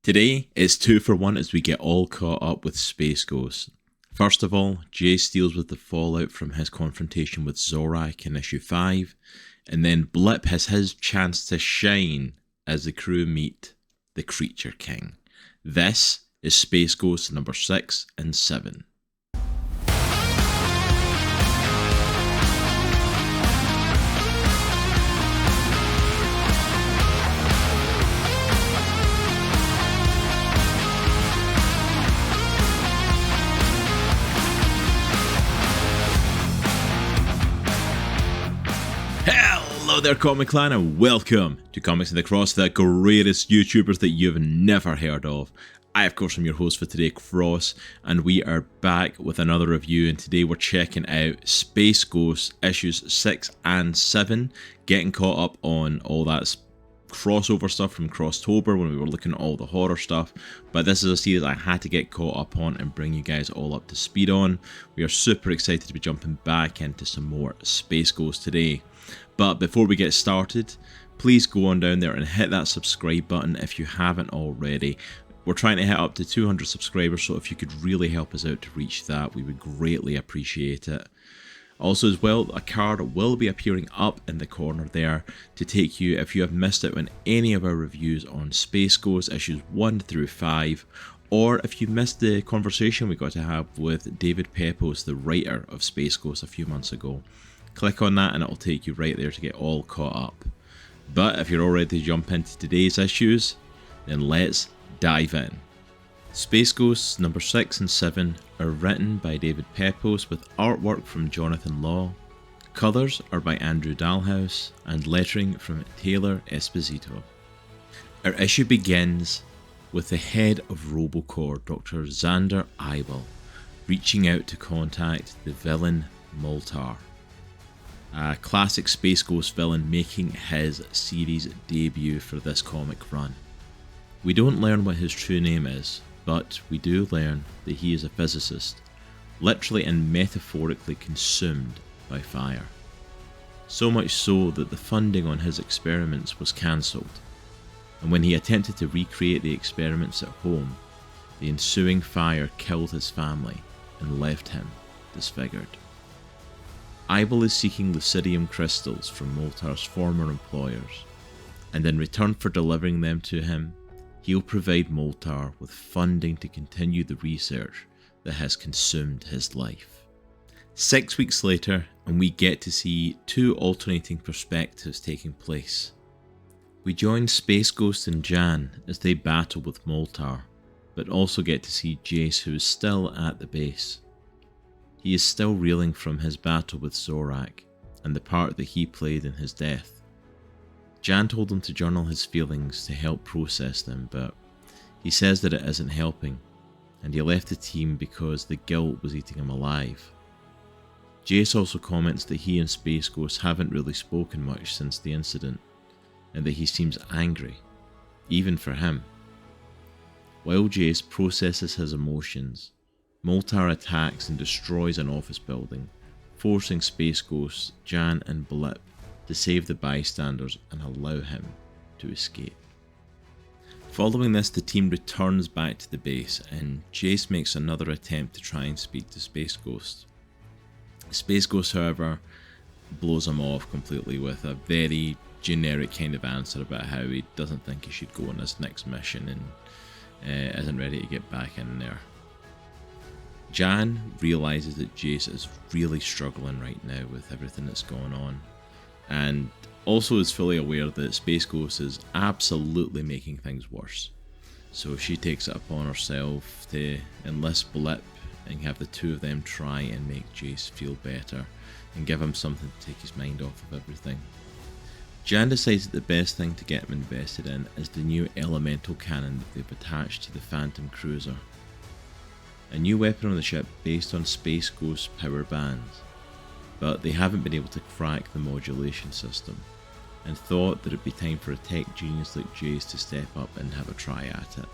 Today is 2 for 1 as we get all caught up with Space Ghost. First of all, Jace deals with the fallout from his confrontation with Zorak in issue 5, and then Blip has his chance to shine as the crew meet the Creature King. This is Space Ghost number 6 and 7. Hello there, Comic Clan, and welcome to Comics in the Cross, the greatest YouTubers that you've never heard of. I, of course, am your host for today, Cross, and we are back with another review, and today we're checking out Space Ghost issues 6 and 7, getting caught up on all that crossover stuff from Crosstober when we were looking at all the horror stuff. But this is a series I had to get caught up on and bring you guys all up to speed on. We are super excited to be jumping back into some more Space Ghost today. But before we get started, please go on down there and hit that subscribe button if you haven't already. We're trying to hit up to 200 subscribers, so if you could really help us out to reach that, we would greatly appreciate it. Also as well, a card will be appearing up in the corner there to take you if you have missed out on any of our reviews on Space Ghost issues 1 through 5, or if you missed the conversation we got to have with David Pepose, the writer of Space Ghost a few months ago. Click on that and it'll take you right there to get all caught up. But if you're all ready to jump into today's issues, then let's dive in. Space Ghosts number 6 and 7 are written by David Pepose with artwork from Jonathan Law. Colours are by Andrew Dalhouse and lettering from Taylor Esposito. Our issue begins with the head of Robocorp, Dr. Xander Eibel, reaching out to contact the villain Moltar, a classic Space Ghost villain making his series debut for this comic run. We don't learn what his true name is, but we do learn that he is a physicist, literally and metaphorically consumed by fire. So much so that the funding on his experiments was cancelled, and when he attempted to recreate the experiments at home, the ensuing fire killed his family and left him disfigured. Eibel is seeking lucidium crystals from Moltar's former employers, and in return for delivering them to him, he'll provide Moltar with funding to continue the research that has consumed his life. 6 weeks later, and we get to see 2 alternating perspectives taking place. We join Space Ghost and Jan as they battle with Moltar, but also get to see Jace, who is still at the base. He is still reeling from his battle with Zorak and the part that he played in his death. Jan told him to journal his feelings to help process them, but he says that it isn't helping, and he left the team because the guilt was eating him alive. Jace also comments that he and Space Ghost haven't really spoken much since the incident, and that he seems angry, even for him. While Jace processes his emotions, Moltar attacks and destroys an office building, forcing Space Ghost, Jan and Blip to save the bystanders and allow him to escape. Following this, the team returns back to the base and Jace makes another attempt to try and speak to Space Ghost. Space Ghost, however, blows him off completely with a very generic kind of answer about how he doesn't think he should go on this next mission and isn't ready to get back in there. Jan realises that Jace is really struggling right now with everything that's going on, and also is fully aware that Space Ghost is absolutely making things worse. So she takes it upon herself to enlist Blip and have the two of them try and make Jace feel better and give him something to take his mind off of everything. Jan decides that the best thing to get him invested in is the new elemental cannon that they've attached to the Phantom Cruiser. A new weapon on the ship based on Space Ghost's power bands, but they haven't been able to crack the modulation system, and thought that it'd be time for a tech genius like Jace to step up and have a try at it.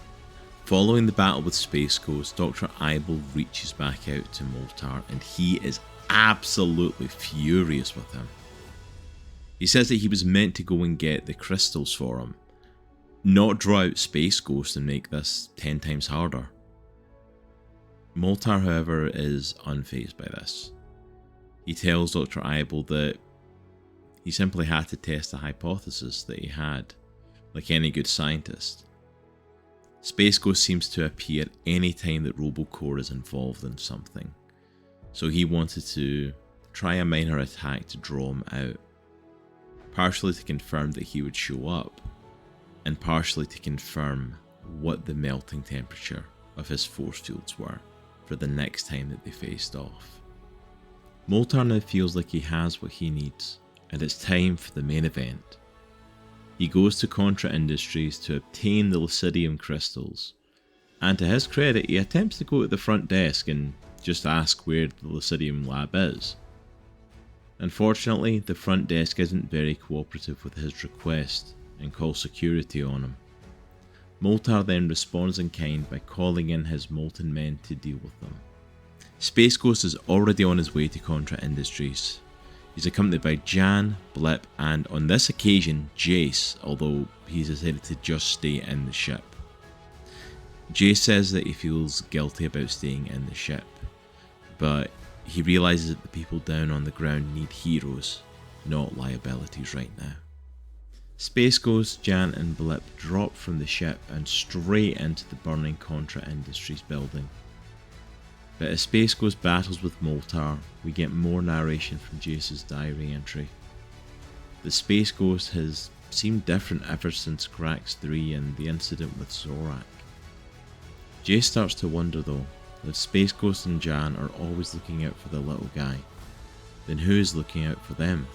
Following the battle with Space Ghost, Dr. Eibel reaches back out to Moltar and he is absolutely furious with him. He says that he was meant to go and get the crystals for him, not draw out Space Ghost and make this 10 times harder. Moltar, however, is unfazed by this. He tells Dr. Eibel that he simply had to test a hypothesis that he had, like any good scientist. Space Ghost seems to appear any time that Robocore is involved in something, so he wanted to try a minor attack to draw him out, partially to confirm that he would show up, and partially to confirm what the melting temperature of his force fields were for the next time that they faced off. Moltar now feels like he has what he needs, and it's time for the main event. He goes to Contra Industries to obtain the Lucidium crystals, and to his credit he attempts to go to the front desk and just ask where the Lucidium lab is. Unfortunately, the front desk isn't very cooperative with his request and calls security on him. Moltar then responds in kind by calling in his molten men to deal with them. Space Ghost is already on his way to Contra Industries. He's accompanied by Jan, Blip, and on this occasion Jace, although he's decided to just stay in the ship. Jace says that he feels guilty about staying in the ship, but he realises that the people down on the ground need heroes, not liabilities right now. Space Ghost, Jan and Blip drop from the ship and straight into the burning Contra Industries building. But as Space Ghost battles with Moltar, we get more narration from Jace's diary entry. The Space Ghost has seemed different ever since Cracks 3 and the incident with Zorak. Jace starts to wonder though, if Space Ghost and Jan are always looking out for the little guy, then who is looking out for them?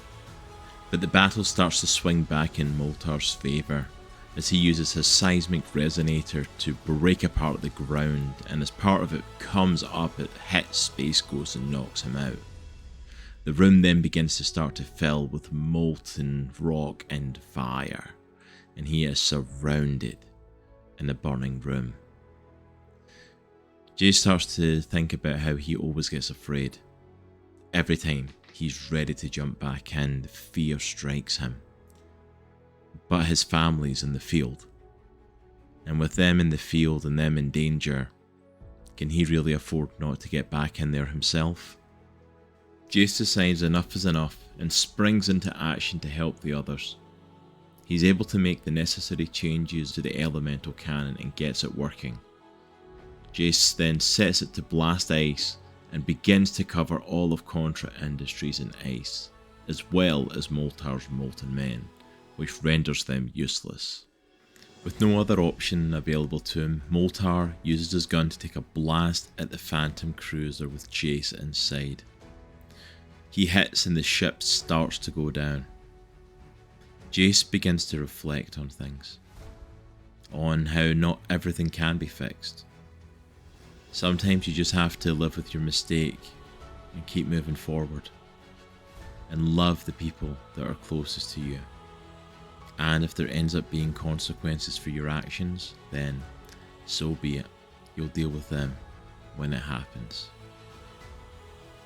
But the battle starts to swing back in Moltar's favour, as he uses his seismic resonator to break apart the ground, and as part of it comes up, it hits Space Ghost and knocks him out. The room then begins to start to fill with molten rock and fire, and he is surrounded in a burning room. Jace starts to think about how he always gets afraid. Every time he's ready to jump back in, the fear strikes him. But his family's in the field, and with them in the field and them in danger, can he really afford not to get back in there himself? Jace decides enough is enough and springs into action to help the others. He's able to make the necessary changes to the elemental cannon and gets it working. Jace then sets it to blast ice and begins to cover all of Contra Industries in ice, as well as Moltar's molten men, which renders them useless. With no other option available to him, Moltar uses his gun to take a blast at the Phantom Cruiser with Jace inside. He hits and the ship starts to go down. Jace begins to reflect on things, on how not everything can be fixed. Sometimes you just have to live with your mistake and keep moving forward, and love the people that are closest to you. And if there ends up being consequences for your actions, then so be it. You'll deal with them when it happens.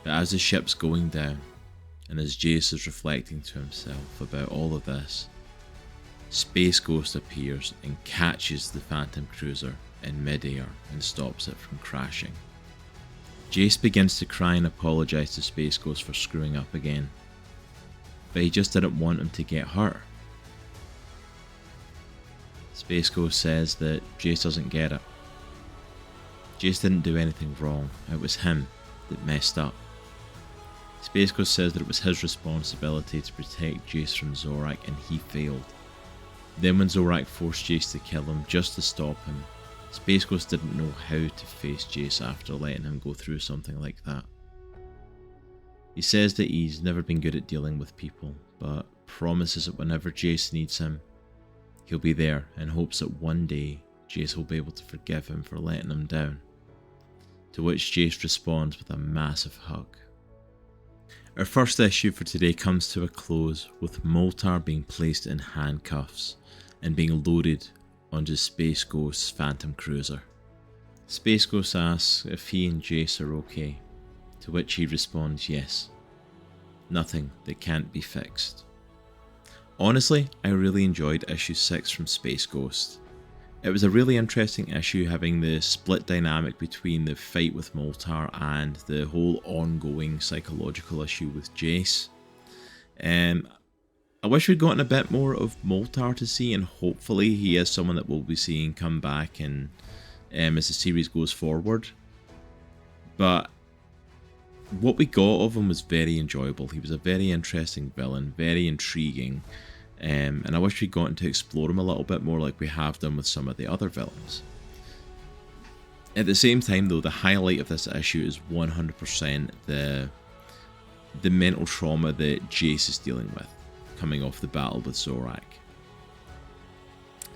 But as the ship's going down, and as Jace is reflecting to himself about all of this, Space Ghost appears and catches the Phantom Cruiser in midair and stops it from crashing. Jace begins to cry and apologise to Space Ghost for screwing up again, but he just didn't want him to get hurt. Space Ghost says that Jace doesn't get it. Jace didn't do anything wrong, it was him that messed up. Space Ghost says that it was his responsibility to protect Jace from Zorak and he failed. Then when Zorak forced Jace to kill him just to stop him, Space Ghost didn't know how to face Jace after letting him go through something like that. He says that he's never been good at dealing with people, but promises that whenever Jace needs him, he'll be there, and hopes that one day Jace will be able to forgive him for letting him down. To which Jace responds with a massive hug. Our first issue for today comes to a close with Moltar being placed in handcuffs and being loaded onto Space Ghost's Phantom Cruiser. Space Ghost asks if he and Jace are okay, to which he responds yes. Nothing that can't be fixed. Honestly, I really enjoyed issue 6 from Space Ghost. It was a really interesting issue, having the split dynamic between the fight with Moltar and the whole ongoing psychological issue with Jace. I wish we'd gotten a bit more of Moltar to see, and hopefully he is someone that we'll be seeing come back and as the series goes forward. But what we got of him was very enjoyable. He was a very interesting villain, very intriguing, and I wish we'd gotten to explore him a little bit more like we have done with some of the other villains. At the same time though, the highlight of this issue is 100% the mental trauma that Jace is dealing with, coming off the battle with Zorak.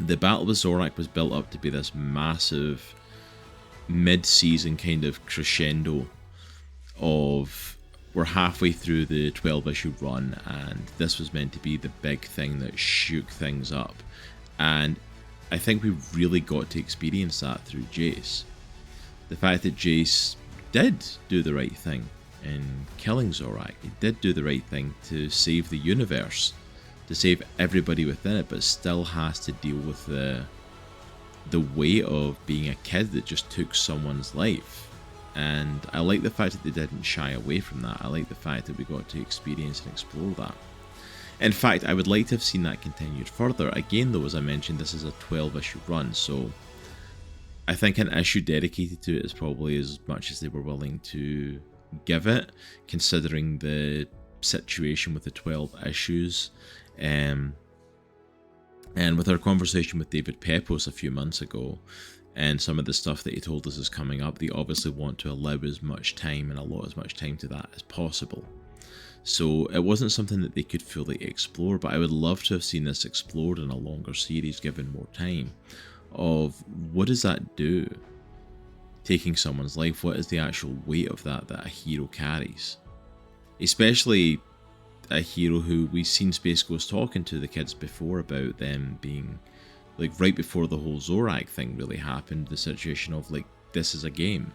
The battle with Zorak was built up to be this massive mid-season kind of crescendo of, we're halfway through the 12 issue run and this was meant to be the big thing that shook things up, and I think we really got to experience that through Jace. The fact that Jace did do the right thing in killing Zorak, he did do the right thing to save the universe, to save everybody within it, but still has to deal with the weight of being a kid that just took someone's life. And I like the fact that they didn't shy away from that. I like the fact that we got to experience and explore that. In fact, I would like to have seen that continued further. Again though, as I mentioned, this is a 12 issue run, so I think an issue dedicated to it is probably as much as they were willing to give it, considering the situation with the 12 issues. And with our conversation with David Pepose a few months ago, and some of the stuff that he told us is coming up, they obviously want to allow as much time and allot as much time to that as possible. So it wasn't something that they could fully explore, but I would love to have seen this explored in a longer series given more time, of what does that do? Taking someone's life, what is the actual weight of that a hero carries? Especially a hero who we've seen Space Ghost talking to the kids before about them being, like, right before the whole Zorak thing really happened, the situation of like, this is a game,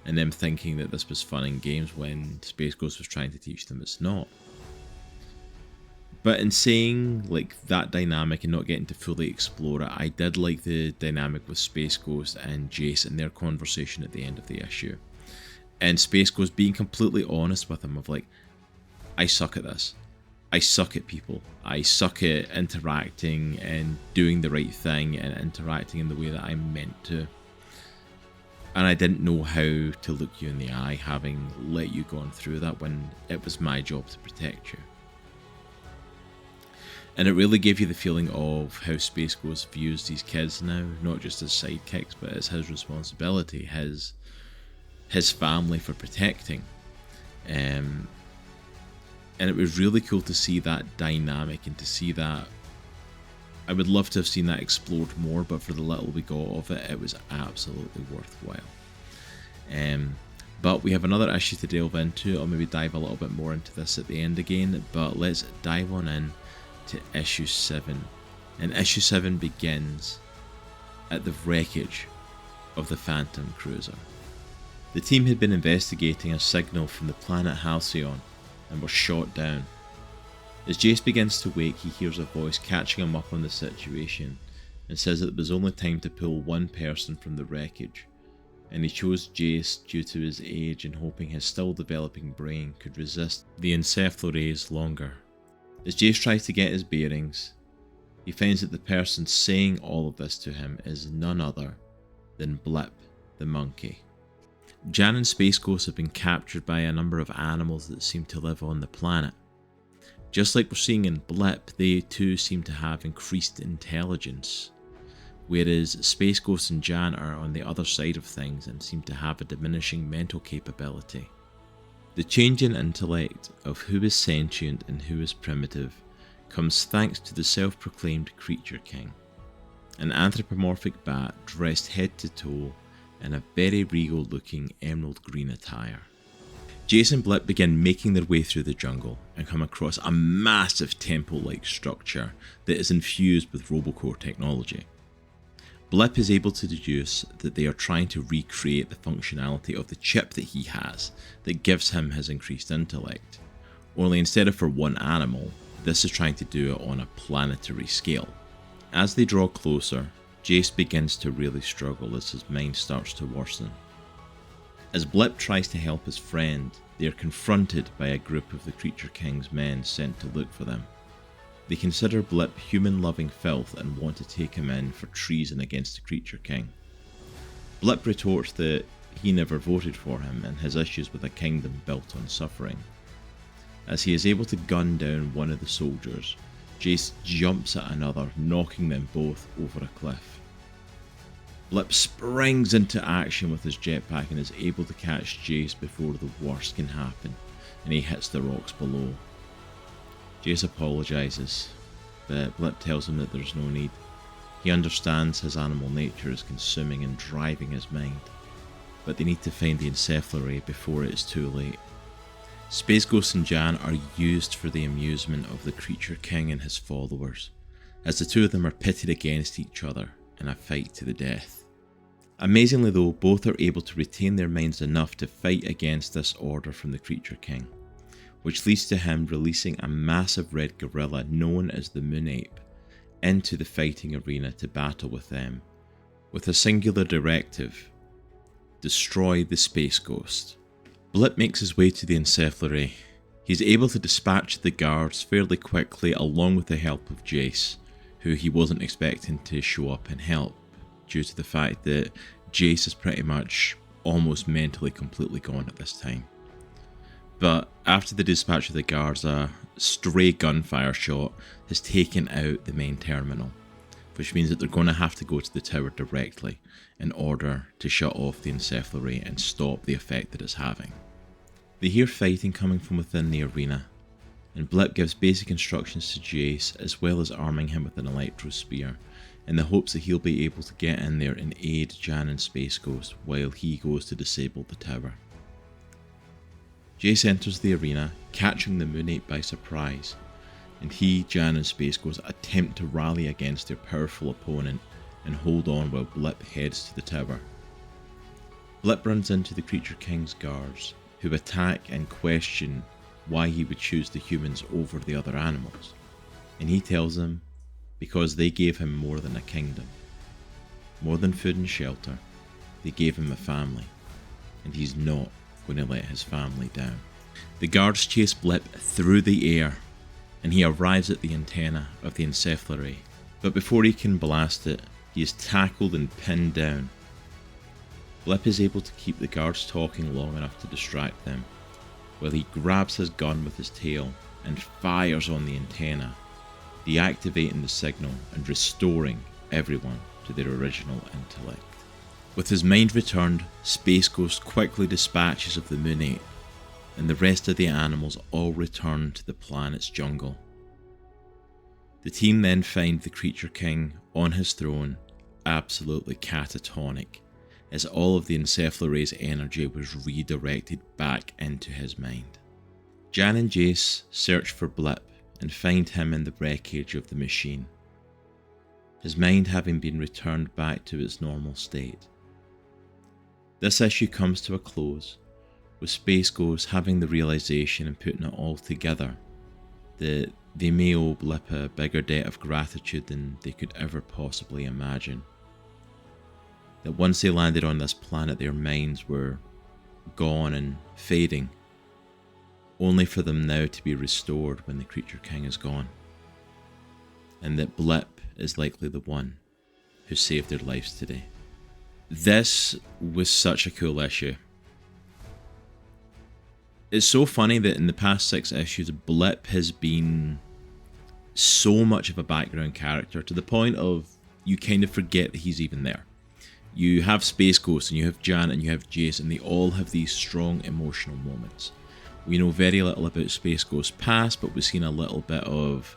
and them thinking that this was fun and games when Space Ghost was trying to teach them it's not. But in saying like that dynamic and not getting to fully explore it, I did like the dynamic with Space Ghost and Jace and their conversation at the end of the issue. And Space Ghost being completely honest with him of like, I suck at this. I suck at people. I suck at interacting and doing the right thing and interacting in the way that I'm meant to. And I didn't know how to look you in the eye, having let you go on through that when it was my job to protect you. And it really gave you the feeling of how Space Ghost views these kids now, not just as sidekicks, but as his responsibility, his family for protecting. And it was really cool to see that dynamic and to see that. I would love to have seen that explored more, but for the little we got of it, it was absolutely worthwhile. But we have another issue to delve into. I'll maybe dive a little bit more into this at the end again, but let's dive on in to issue 7. And issue 7 begins at the wreckage of the Phantom Cruiser. The team had been investigating a signal from the planet Halcyon and were shot down. As Jace begins to wake, he hears a voice catching him up on the situation and says that it was only time to pull one person from the wreckage, and he chose Jace due to his age and hoping his still developing brain could resist the encephalorays longer. As Jace tries to get his bearings, he finds that the person saying all of this to him is none other than Blip the monkey. Jan and Space Ghost have been captured by a number of animals that seem to live on the planet. Just like we're seeing in Blip, they too seem to have increased intelligence, whereas Space Ghost and Jan are on the other side of things and seem to have a diminishing mental capability. The change in intellect of who is sentient and who is primitive comes thanks to the self-proclaimed Creature King, an anthropomorphic bat dressed head to toe in a very regal looking emerald green attire. Jace and Blip begin making their way through the jungle and come across a massive temple-like structure that is infused with Robocore technology. Blip is able to deduce that they are trying to recreate the functionality of the chip that he has that gives him his increased intellect, only instead of for one animal, this is trying to do it on a planetary scale. As they draw closer, Jace begins to really struggle as his mind starts to worsen. As Blip tries to help his friend, they are confronted by a group of the Creature King's men sent to look for them. They consider Blip human-loving filth and want to take him in for treason against the Creature King. Blip retorts that he never voted for him and has issues with a kingdom built on suffering. As he is able to gun down one of the soldiers, Jace jumps at another, knocking them both over a cliff. Blip springs into action with his jetpack and is able to catch Jace before the worst can happen, and he hits the rocks below. Jace apologises, but Blip tells him that there's no need. He understands his animal nature is consuming and driving his mind, but they need to find the encephalary before it is too late. Space Ghost and Jan are used for the amusement of the Creature King and his followers, as the two of them are pitted against each other in a fight to the death. Amazingly though, both are able to retain their minds enough to fight against this order from the Creature King, which leads to him releasing a massive red gorilla known as the Moon Ape into the fighting arena to battle with them, with a singular directive: destroy the Space Ghost. Blip makes his way to the encephalary. He's able to dispatch the guards fairly quickly along with the help of Jace, who he wasn't expecting to show up and help, due to the fact that Jace is pretty much almost mentally completely gone at this time. But after the dispatch of the guards, a stray gunfire shot has taken out the main terminal, which means that they're going to have to go to the tower directly in order to shut off the encephalary and stop the effect that it's having. They hear fighting coming from within the arena, and Blip gives basic instructions to Jace as well as arming him with an electro spear in the hopes that he'll be able to get in there and aid Jan and Space Ghost while he goes to disable the tower. Jace enters the arena, catching the Moon Ape by surprise, and he, Jan and Space Ghost attempt to rally against their powerful opponent and hold on while Blip heads to the tower. Blip runs into the Creature King's guards, who attack and question why he would choose the humans over the other animals, and he tells them because they gave him more than a kingdom. More than food and shelter, they gave him a family, and he's not going to let his family down. The guards chase Blip through the air, and he arrives at the antenna of the encephalary, but before he can blast it, he is tackled and pinned down. Blip is able to keep the guards talking long enough to distract them, while he grabs his gun with his tail and fires on the antenna, deactivating the signal and restoring everyone to their original intellect. With his mind returned, Space Ghost quickly dispatches of the Moon Ape, and the rest of the animals all return to the planet's jungle. The team then find the Creature King on his throne, absolutely catatonic, as all of the encephalary's energy was redirected back into his mind. Jan and Jace search for Blip and find him in the wreckage of the machine, his mind having been returned back to its normal state. This issue comes to a close, with Space Ghost having the realization and putting it all together that they may owe Blip a bigger debt of gratitude than they could ever possibly imagine. That once they landed on this planet, their minds were gone and fading, only for them now to be restored when the Creature King is gone. And that Blip is likely the one who saved their lives today. This was such a cool issue. It's so funny that in the past 6 issues, Blip has been so much of a background character to the point of you kind of forget that he's even there. You have Space Ghost and you have Jan and you have Jace, and they all have these strong emotional moments. We know very little about Space Ghost's past, but we've seen a little bit of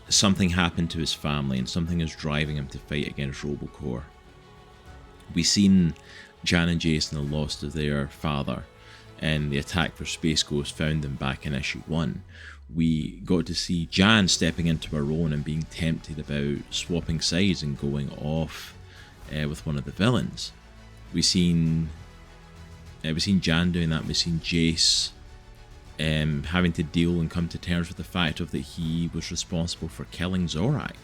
something happened to his family and something is driving him to fight against Robocore. We've seen Jan and Jace and the loss of their father, and the attack for Space Ghost found them back in issue 1. We got to see Jan stepping into her own and being tempted about swapping sides and going off with one of the villains. We've seen Jan doing that. We've seen Jace having to deal and come to terms with the fact of that he was responsible for killing Zorak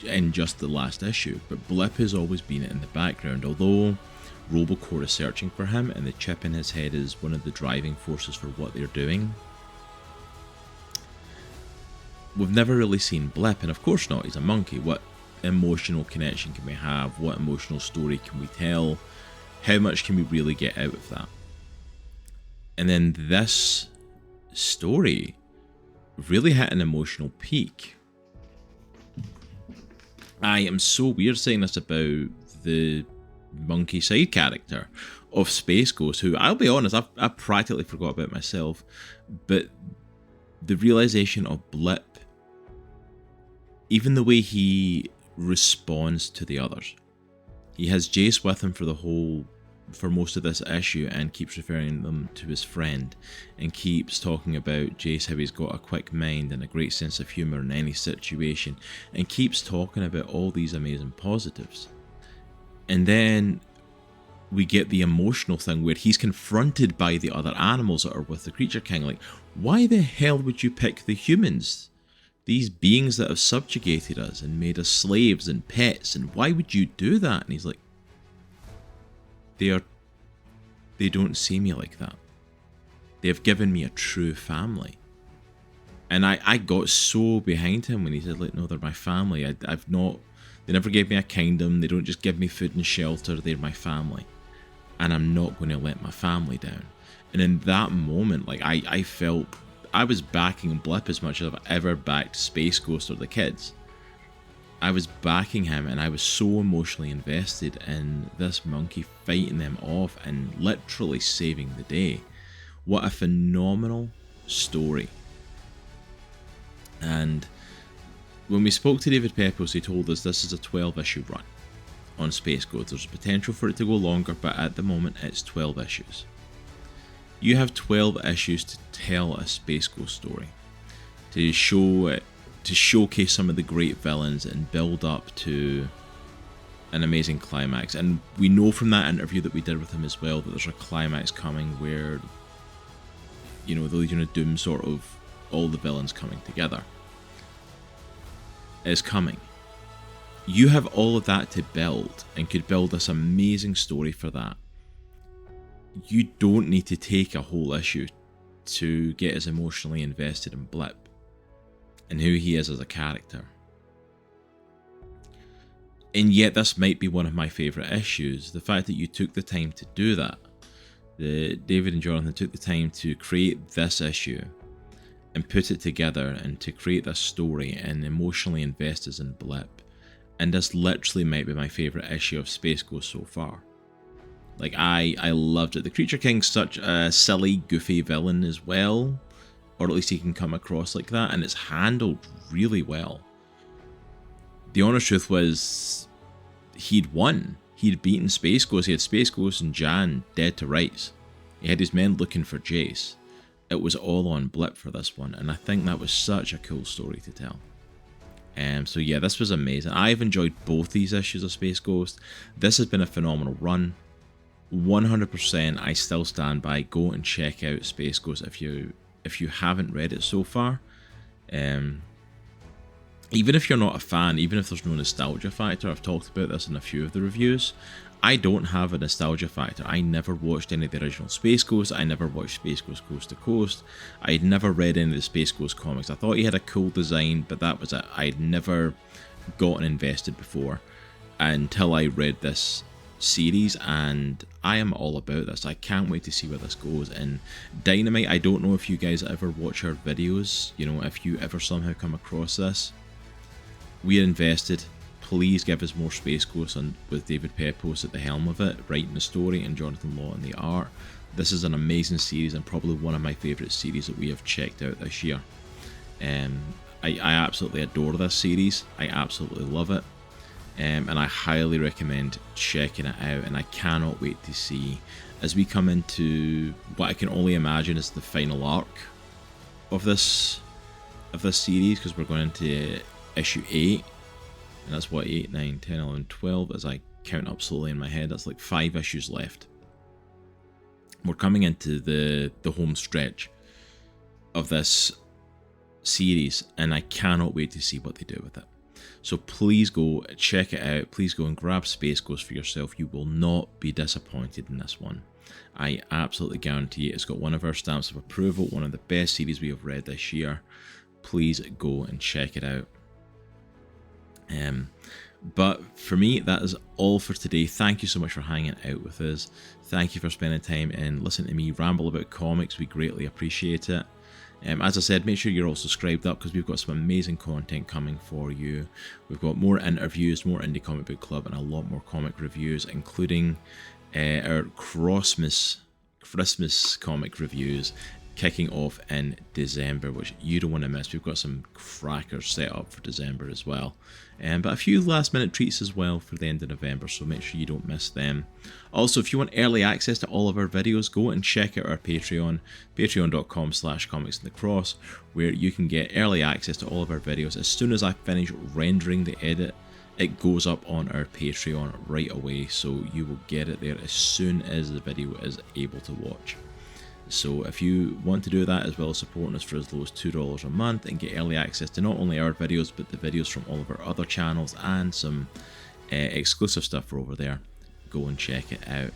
in just the last issue. But Blip has always been in the background, although Robocore is searching for him and the chip in his head is one of the driving forces for what they're doing. We've never really seen Blip, and of course not, he's a monkey. What emotional connection can we have? What emotional story can we tell? How much can we really get out of that? And then this story really hit an emotional peak. I am so weird saying this about the monkey side character of Space Ghost, who, I'll be honest, I practically forgot about myself, but the realization of Blip, even the way he responds to the others. He has Jace with him for most of this issue and keeps referring them to his friend and keeps talking about Jace, how he's got a quick mind and a great sense of humour in any situation, and keeps talking about all these amazing positives. And then we get the emotional thing where he's confronted by the other animals that are with the Creature King, like, why the hell would you pick the humans? These beings that have subjugated us and made us slaves and pets, and why would you do that? And he's like, they don't see me like that. They have given me a true family. And I got so behind him when he said, like, no, they're my family. They never gave me a kingdom. They don't just give me food and shelter. They're my family. And I'm not going to let my family down. And in that moment, like, I felt I was backing Blip as much as I've ever backed Space Ghost or the kids. I was backing him, and I was so emotionally invested in this monkey fighting them off and literally saving the day. What a phenomenal story. And when we spoke to David Pepose, he told us this is a 12-issue run on Space Ghost. There's potential for it to go longer, but at the moment it's 12 issues. You have 12 issues to tell a Space Ghost story, to showcase some of the great villains and build up to an amazing climax. And we know from that interview that we did with him as well that there's a climax coming where, you know, the Legion of Doom, sort of all the villains coming together, is coming. You have all of that to build and could build this amazing story for that. You don't need to take a whole issue to get as emotionally invested in Blip and who he is as a character. And yet this might be one of my favourite issues. The fact that you took the time to do that. David and Jonathan took the time to create this issue and put it together and to create this story and emotionally invest us in Blip. And this literally might be my favourite issue of Space Ghost so far. Like, I loved it. The Creature King's such a silly, goofy villain as well. Or at least he can come across like that. And it's handled really well. The honest truth was, he'd won. He'd beaten Space Ghost. He had Space Ghost and Jan dead to rights. He had his men looking for Jace. It was all on Blip for this one. And I think that was such a cool story to tell. So yeah, this was amazing. I've enjoyed both these issues of Space Ghost. This has been a phenomenal run. 100% I still stand by. Go and check out Space Ghost if you haven't read it so far. Even if you're not a fan, even if there's no nostalgia factor, I've talked about this in a few of the reviews, I don't have a nostalgia factor. I never watched any of the original Space Ghost. I never watched Space Ghost Coast to Coast. I'd never read any of the Space Ghost comics. I thought he had a cool design, but that was it. I'd never gotten invested before until I read this series, and I am all about this. I can't wait to see where this goes. And Dynamite, I don't know if you guys ever watch our videos, you know, if you ever somehow come across this. We are invested. Please give us more Space Ghost with David Pepose at the helm of it, writing the story, and Jonathan Law in the art. This is an amazing series and probably one of my favourite series that we have checked out this year. I absolutely adore this series. I absolutely love it. And I highly recommend checking it out, and I cannot wait to see as we come into what I can only imagine is the final arc of this series, because we're going into issue 8, and that's what, 8, 9, 10, 11, 12 as I count up slowly in my head. That's like 5 issues left. We're coming into the home stretch, of this series, and I cannot wait to see what they do with it. So please go check it out. Please go and grab Space Ghost for yourself. You will not be disappointed in this one. I absolutely guarantee it. It's got one of our stamps of approval, one of the best series we have read this year. Please go and check it out. But for me, that is all for today. Thank you so much for hanging out with us. Thank you for spending time and listening to me ramble about comics. We greatly appreciate it. As I said, make sure you're all subscribed up because we've got some amazing content coming for you. We've got more interviews, more Indie Comic Book Club, and a lot more comic reviews, including our Christmas comic reviews kicking off in December, which you don't want to miss. We've got some crackers set up for December as well, but a few last minute treats as well for the end of November, so make sure you don't miss them. Also, if you want early access to all of our videos, go and check out our Patreon, patreon.com/comicsinthecross, where you can get early access to all of our videos. As soon as I finish rendering the edit, it goes up on our Patreon right away, so you will get it there as soon as the video is able to watch. So if you want to do that, as well as supporting us for as low as $2 a month and get early access to not only our videos but the videos from all of our other channels and some exclusive stuff for over there, go and check it out.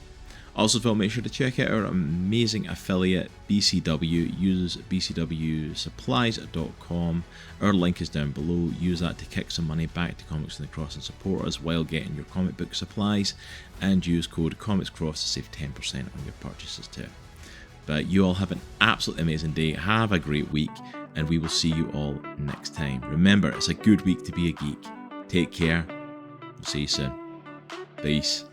Also, Phil, make sure to check out our amazing affiliate BCW. Use bcwsupplies.com. Our link is down below. Use that to kick some money back to Comics in the Cross and support us while getting your comic book supplies, and use code ComicsCross to save 10% on your purchases too. But you all have an absolutely amazing day, have a great week, and we will see you all next time. Remember, it's a good week to be a geek. Take care. We'll see you soon. Peace.